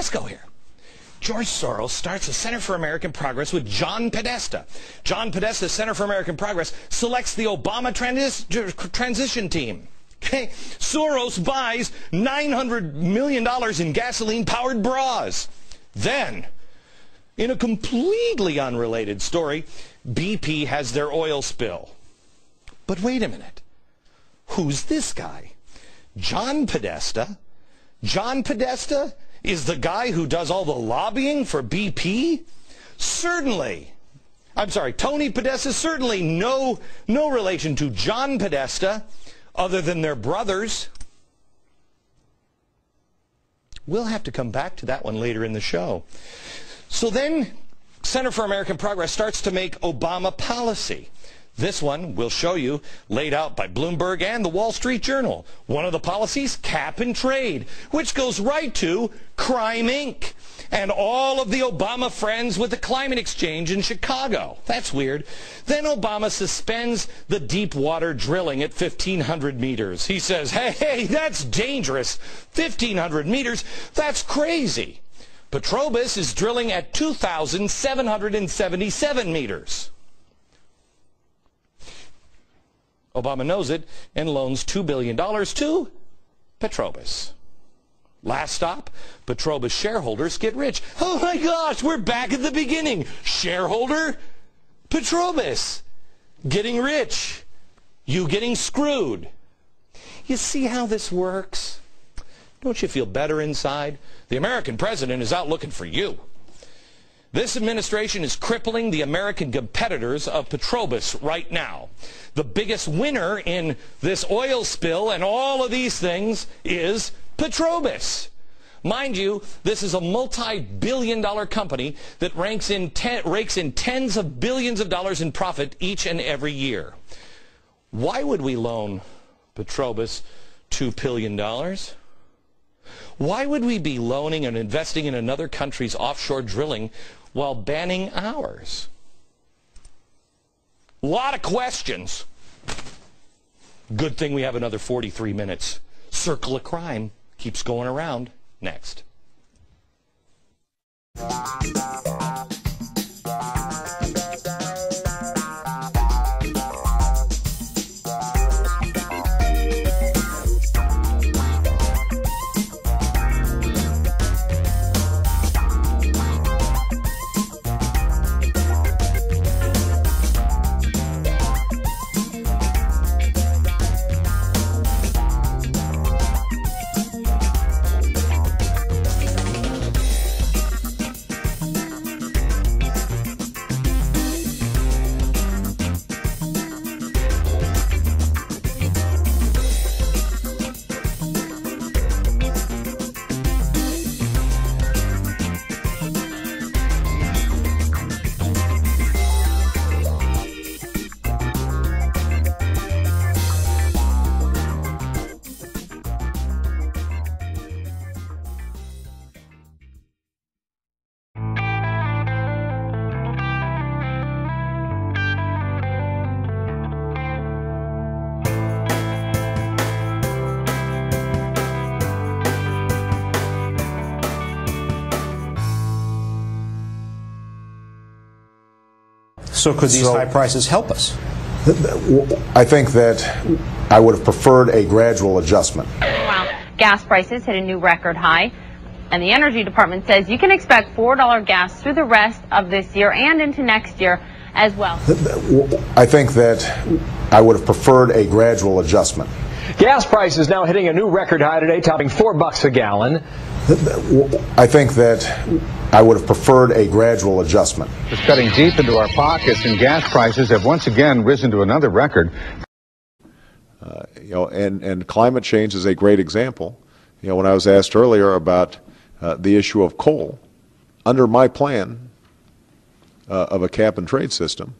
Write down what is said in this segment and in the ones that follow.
let's go here. George Soros starts the Center for American Progress with John Podesta. John Podesta's Center for American Progress selects the Obama transition team. Okay. Soros buys $900 million in gasoline-powered bras. Then, in a completely unrelated story, BP has their oil spill. But wait a minute. Who's this guy? John Podesta? John Podesta is the guy who does all the lobbying for BP? Certainly. I'm sorry, Tony Podesta, certainly no relation to John Podesta other than their brothers. We'll have to come back to that one later in the show. So then, Center for American Progress starts to make Obama policy. This one, we'll show you, laid out by Bloomberg and the Wall Street Journal. One of the policies, cap and trade, which goes right to Crime Inc. and all of the Obama friends with the climate exchange in Chicago. That's weird. Then Obama suspends the deep water drilling at 1,500 meters. He says, hey, that's dangerous. 1,500 meters, that's crazy. Petrobras is drilling at 2,777 meters. Obama knows it and loans $2 billion to Petrobras. Last stop, Petrobras shareholders get rich. Oh my gosh, we're back at the beginning. Shareholder, Petrobras getting rich. You getting screwed. You see how this works? Don't you feel better inside? The American president is out looking for you. This administration is crippling the American competitors of Petrobras right now. The biggest winner in this oil spill and all of these things is Petrobras. Mind you, this is a multi-billion-dollar company that rakes in tens of billions of dollars in profit each and every year. Why would we loan Petrobras $2 billion? Why would we be loaning and investing in another country's offshore drilling while banning ours? A lot of questions. Good thing we have another 43 minutes. Circle of Crime keeps going around. Next. So could these high prices help us? I think that I would have preferred a gradual adjustment. Meanwhile, gas prices hit a new record high, and the Energy Department says you can expect $4 gas through the rest of this year and into next year as well. I think that I would have preferred a gradual adjustment. Gas prices now hitting a new record high today, topping $4 a gallon. I think that I would have preferred a gradual adjustment. It's cutting deep into our pockets, and gas prices have once again risen to another record. And climate change is a great example. When I was asked earlier about the issue of coal, under my plan of a cap and trade system,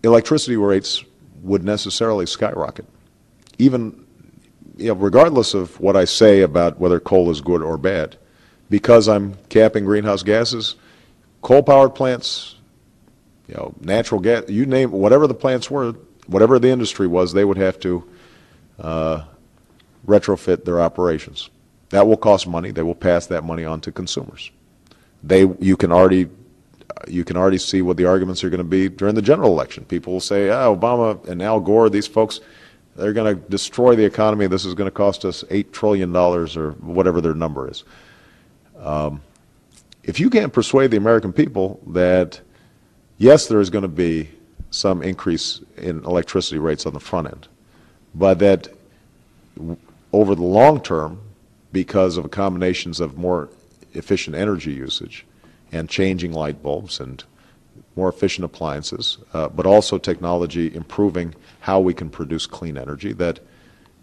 electricity rates would necessarily skyrocket. Even regardless of what I say about whether coal is good or bad, because I'm capping greenhouse gases, coal-powered plants, natural gas, you name whatever the plants were, whatever the industry was, they would have to retrofit their operations. That will cost money. They will pass that money on to consumers. You can already see what the arguments are going to be during the general election. People will say, Obama and Al Gore, these folks, they're going to destroy the economy. This is going to cost us $8 trillion or whatever their number is. If you can't persuade the American people that, yes, there is going to be some increase in electricity rates on the front end, but that over the long term, because of combinations of more efficient energy usage and changing light bulbs and more efficient appliances, but also technology improving how we can produce clean energy, that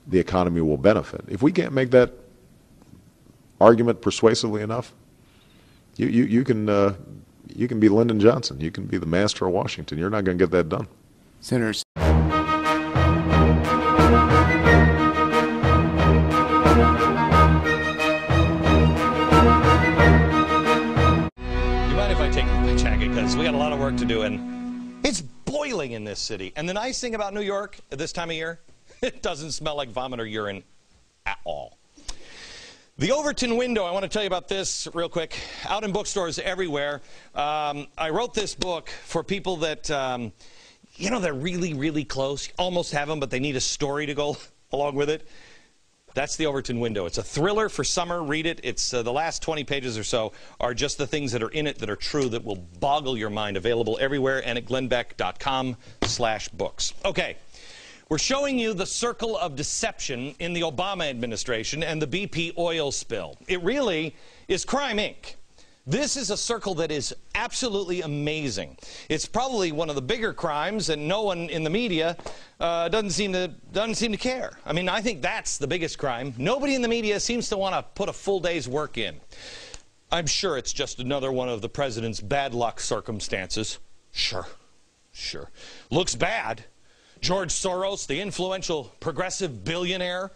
the economy will benefit. If we can't make that argument persuasively enough, you can be Lyndon Johnson. You can be the master of Washington. You're not going to get that done. Senators. Because we got a lot of work to do, and it's boiling in this city. And the nice thing about New York at this time of year, it doesn't smell like vomit or urine at all. The Overton window, I want to tell you about this real quick. Out in bookstores everywhere. I wrote this book for people that, they're really, really close. You almost have them, but they need a story to go along with it. That's The Overton Window. It's a thriller for summer. Read it. It's the last 20 pages or so are just the things that are in it that are true, that will boggle your mind. Available everywhere and at glennbeck.com/books. Okay. We're showing you the circle of deception in the Obama administration and the BP oil spill. It really is Crime Inc. This is a circle that is absolutely amazing. It's probably one of the bigger crimes, and no one in the media doesn't seem to care. I mean, I think that's the biggest crime. Nobody in the media seems to want to put a full day's work in. I'm sure it's just another one of the president's bad luck circumstances. Sure. Looks bad. George Soros, the influential progressive billionaire,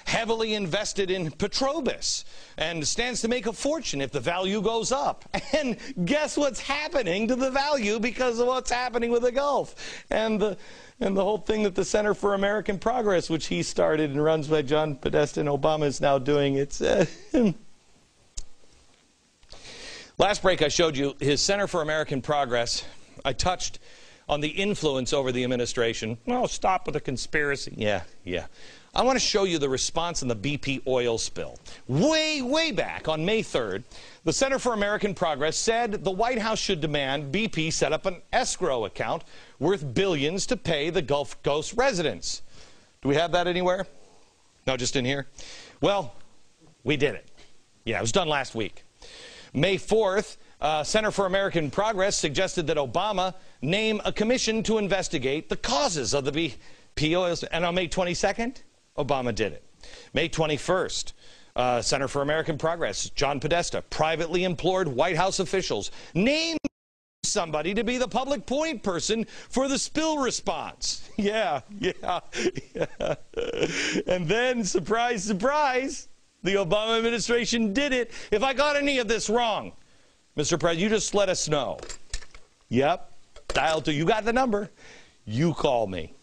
heavily invested in Petrobras and stands to make a fortune if the value goes up. And guess what's happening to the value because of what's happening with the Gulf and the whole thing that the Center for American Progress, which he started and runs by John Podesta and Obama, is now doing. It's last break I showed you his Center for American Progress. I touched on the influence over the administration. Oh, stop with the conspiracy. Yeah. I want to show you the response in the BP oil spill. Way back on May 3rd, the Center for American Progress said the White House should demand BP set up an escrow account worth billions to pay the Gulf Coast residents. Do we have that anywhere? No, just in here? Well, we did it. Yeah, it was done last week. May 4th, Center for American Progress suggested that Obama name a commission to investigate the causes of the BP oil spill. And on May 22nd, Obama did it. May 21st, Center for American Progress, John Podesta, privately implored White House officials, name somebody to be the public point person for the spill response. Yeah. And then, surprise, surprise, the Obama administration did it. If I got any of this wrong, Mr. President, you just let us know. Yep, dial 2. You got the number. You call me.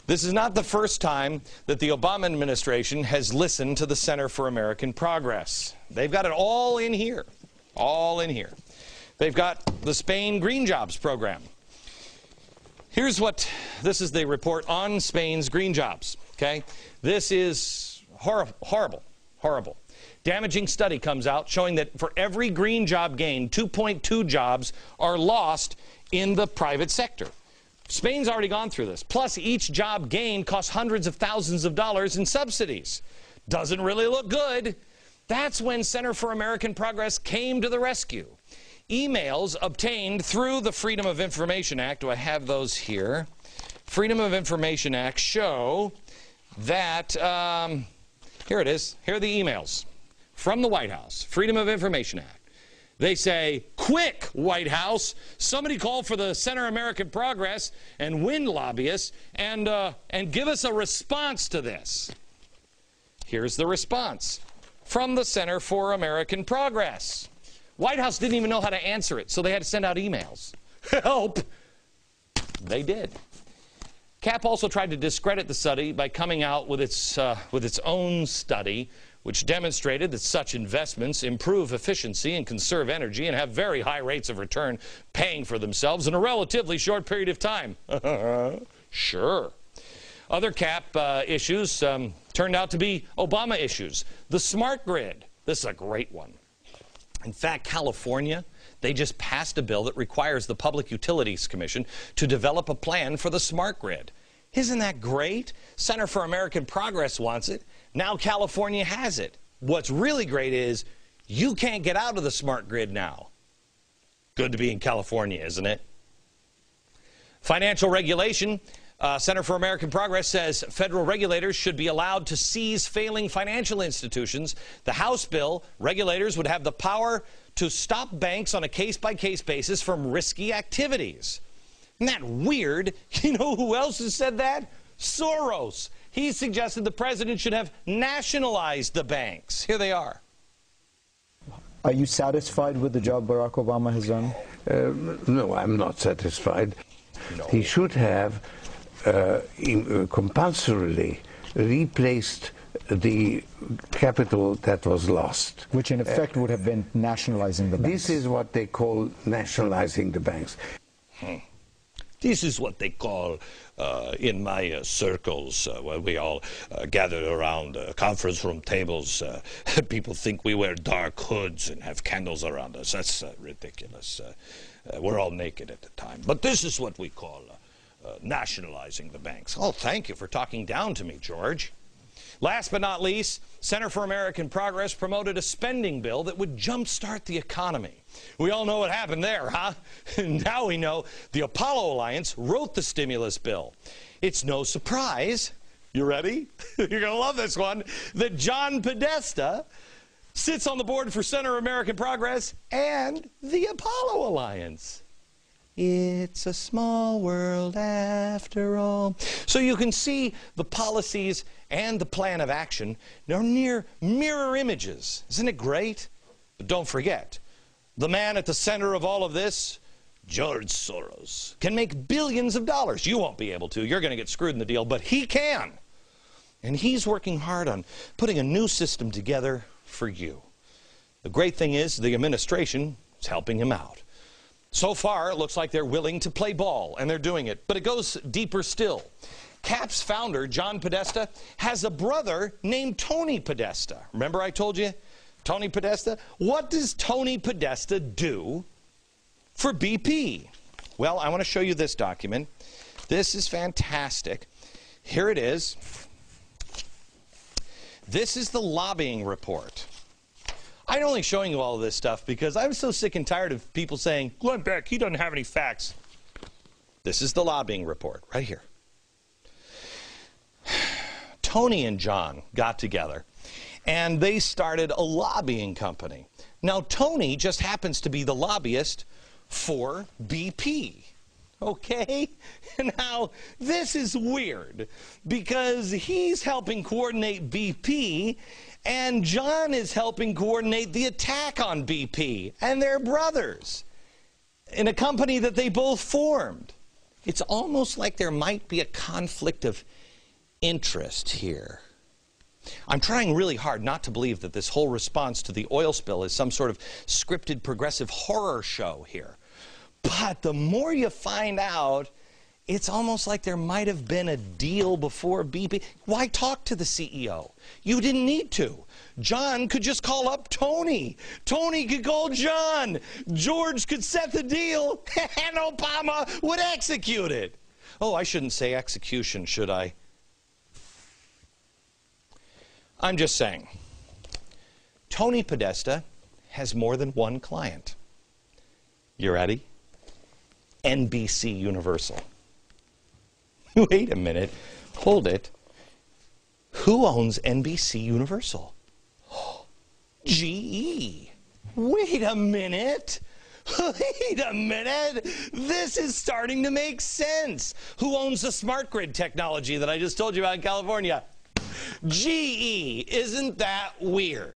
This is not the first time that the Obama administration has listened to the Center for American Progress. They've got it all in here. All in here. They've got the Spain Green Jobs program. This is the report on Spain's green jobs. Okay? This is horrible. Damaging study comes out showing that for every green job gained, 2.2 jobs are lost in the private sector. Spain's already gone through this. Plus, each job gained costs hundreds of thousands of dollars in subsidies. Doesn't really look good. That's when Center for American Progress came to the rescue. Emails obtained through the Freedom of Information Act, do I have those here? Freedom of Information Act show that, here it is, here are the emails from the White House, Freedom of Information Act. They say, quick, White House, somebody call for the Center for American Progress and wind lobbyists and give us a response to this. Here's the response from the Center for American Progress. White House didn't even know how to answer it, so they had to send out emails. Help! They did. CAP also tried to discredit the study by coming out with its own study, which demonstrated that such investments improve efficiency and conserve energy and have very high rates of return, paying for themselves in a relatively short period of time. Sure. Other CAP issues turned out to be Obama issues. The smart grid. This is a great one. In fact, California, they just passed a bill that requires the Public Utilities Commission to develop a plan for the smart grid. Isn't that great? Center for American Progress wants it. Now California has it. What's really great is you can't get out of the smart grid now. Good to be in California, isn't it? Financial regulation. Center for American Progress says federal regulators should be allowed to seize failing financial institutions. The House bill, regulators would have the power to stop banks on a case-by-case basis from risky activities. Isn't that weird? You know who else has said that? Soros. He suggested the president should have nationalized the banks. Here they are. Are you satisfied with the job Barack Obama has done? No, I'm not satisfied. No. He should have compulsorily replaced the capital that was lost. Which in effect would have been nationalizing the banks. This is what they call nationalizing the banks. This is what they call, in my circles, where we all gather around conference room tables, people think we wear dark hoods and have candles around us. That's ridiculous. We're all naked at the time. But this is what we call nationalizing the banks. Oh, thank you for talking down to me, George. Last but not least, Center for American Progress promoted a spending bill that would jumpstart the economy. We all know what happened there, huh? Now we know the Apollo Alliance wrote the stimulus bill. It's no surprise, you ready? You're going to love this one, that John Podesta sits on the board for Center American Progress and the Apollo Alliance. It's a small world after all. So you can see the policies and the plan of action are near mirror images. Isn't it great? But don't forget, the man at the center of all of this, George Soros, can make billions of dollars. You won't be able to. You're going to get screwed in the deal, but he can. And he's working hard on putting a new system together for you. The great thing is the administration is helping him out. So far, it looks like they're willing to play ball, and they're doing it. But it goes deeper still. CAP's founder, John Podesta, has a brother named Tony Podesta. Remember I told you? Tony Podesta? What does Tony Podesta do for BP? Well, I want to show you this document. This is fantastic. Here it is. This is the lobbying report. I'm only showing you all of this stuff because I'm so sick and tired of people saying, Glenn Beck, he doesn't have any facts. This is the lobbying report right here. Tony and John got together and they started a lobbying company. Now, Tony just happens to be the lobbyist for BP. Okay? Now, this is weird because he's helping coordinate BP and John is helping coordinate the attack on BP, and they're brothers in a company that they both formed. It's almost like there might be a conflict of interest here. I'm trying really hard not to believe that this whole response to the oil spill is some sort of scripted progressive horror show here. But the more you find out, it's almost like there might have been a deal before BP. Why talk to the CEO? You didn't need to. John could just call up Tony. Tony could call John. George could set the deal, and Obama would execute it. Oh, I shouldn't say execution, should I? I'm just saying. Tony Podesta has more than one client. You ready? NBC Universal. Wait a minute. Hold it. Who owns NBC Universal? GE. Wait a minute. Wait a minute. This is starting to make sense. Who owns the smart grid technology that I just told you about in California? GE. Isn't that weird?